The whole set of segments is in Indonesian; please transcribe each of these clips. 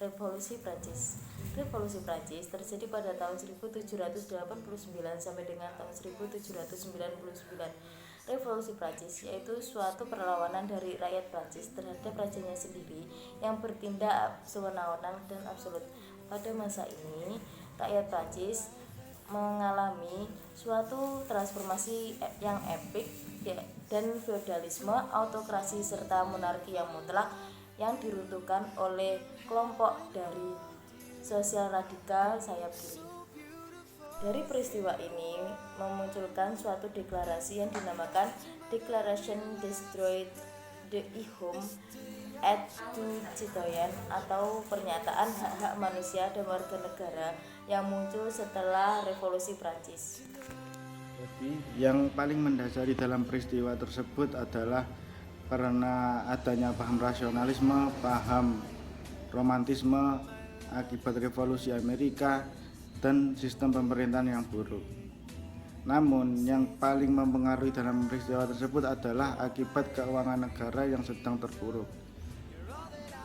Revolusi Prancis. Revolusi Prancis terjadi pada tahun 1789 sampai dengan tahun 1799. Revolusi Prancis yaitu suatu perlawanan dari rakyat Prancis terhadap rajanya sendiri yang bertindak sewenang-wenang dan absolut. Pada masa ini, rakyat Prancis mengalami suatu transformasi yang epik dan feodalisme, autokrasi serta monarki yang mutlak yang diruntuhkan oleh kelompok dari sosial radikal sayap kiri. Dari peristiwa ini memunculkan suatu deklarasi yang dinamakan Declaration Destroy the Homme et du Citoyen atau pernyataan hak-hak manusia dan warga negara yang muncul setelah Revolusi Prancis. Jadi yang paling mendasari dalam peristiwa tersebut adalah karena adanya paham rasionalisme, paham romantisme akibat revolusi Amerika dan sistem pemerintahan yang buruk. Namun yang paling mempengaruhi dalam peristiwa tersebut adalah akibat keuangan negara yang sedang terpuruk.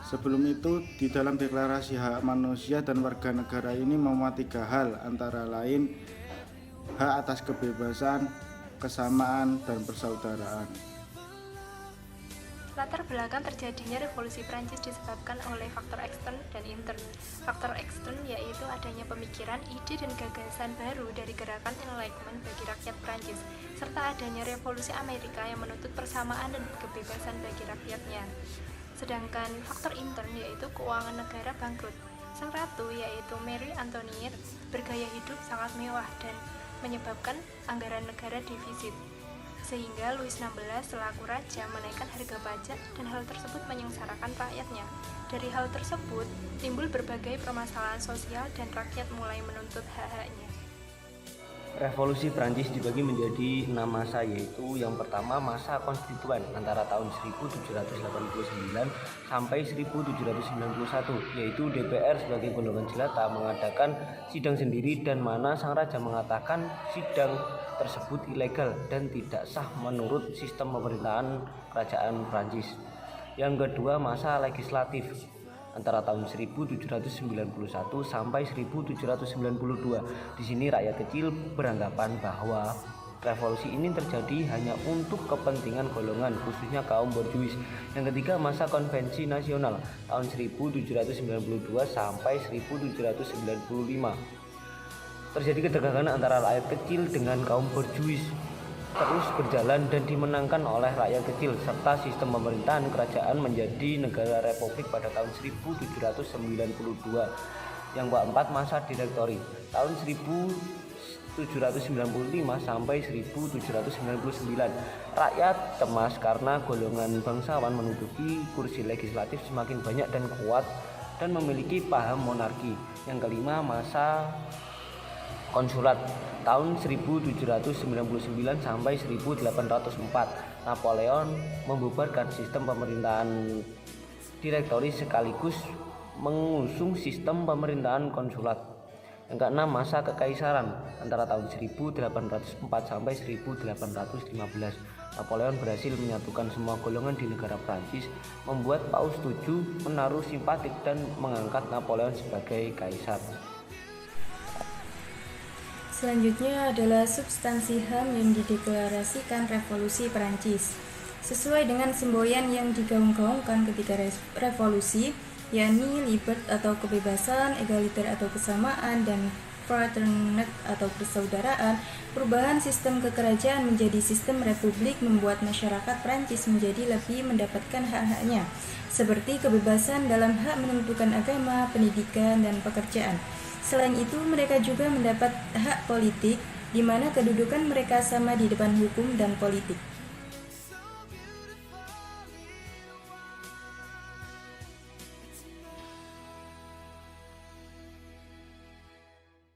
Sebelum itu, di dalam deklarasi hak manusia dan warga negara ini memuat 3 hal, antara lain hak atas kebebasan, kesamaan, dan persaudaraan. Latar belakang terjadinya revolusi Prancis disebabkan oleh faktor ekstern dan intern. Faktor ekstern yaitu adanya pemikiran, ide, dan gagasan baru dari gerakan Enlightenment bagi rakyat Prancis, serta adanya revolusi Amerika yang menuntut persamaan dan kebebasan bagi rakyatnya. Sedangkan faktor intern yaitu keuangan negara bangkrut. Sang ratu yaitu Marie Antoinette bergaya hidup sangat mewah dan menyebabkan anggaran negara defisit. Sehingga Louis XVI selaku raja menaikkan harga pajak dan hal tersebut menyengsarakan rakyatnya. Dari hal tersebut timbul berbagai permasalahan sosial dan rakyat mulai menuntut hak-haknya. Revolusi Prancis dibagi menjadi 6 masa, yaitu yang pertama masa konstituen antara tahun 1789 sampai 1791, yaitu DPR sebagai golongan jelata mengadakan sidang sendiri dan mana sang raja mengatakan sidang tersebut ilegal dan tidak sah menurut sistem pemerintahan kerajaan Prancis. Yang kedua masa legislatif antara tahun 1791 sampai 1792. Di sini rakyat kecil beranggapan bahwa revolusi ini terjadi hanya untuk kepentingan golongan, khususnya kaum borjuis. Yang ketiga masa konvensi nasional tahun 1792 sampai 1795. Terjadi ketegangan antara rakyat kecil dengan kaum borjuis terus berjalan dan dimenangkan oleh rakyat kecil, serta sistem pemerintahan kerajaan menjadi negara republik pada tahun 1792. Yang keempat masa direktori tahun 1795 sampai 1799. Rakyat cemas karena golongan bangsawan menduduki kursi legislatif semakin banyak dan kuat dan memiliki paham monarki. Yang kelima masa konsulat tahun 1799 sampai 1804. Napoleon membubarkan sistem pemerintahan direktori sekaligus mengusung sistem pemerintahan konsulat. Yang keenam masa kekaisaran antara tahun 1804 sampai 1815. Napoleon berhasil menyatukan semua golongan di negara Prancis, membuat Paus VII menaruh simpatik dan mengangkat Napoleon sebagai kaisar. Selanjutnya adalah substansi HAM yang dideklarasikan Revolusi Prancis. Sesuai dengan semboyan yang digaung-gaungkan ketika revolusi, yakni liber atau kebebasan, egaliter atau kesamaan, dan fraternite atau persaudaraan, perubahan sistem kekerajaan menjadi sistem republik membuat masyarakat Prancis menjadi lebih mendapatkan hak-haknya, seperti kebebasan dalam hak menentukan agama, pendidikan, dan pekerjaan. Selain itu, mereka juga mendapat hak politik, di mana kedudukan mereka sama di depan hukum dan politik.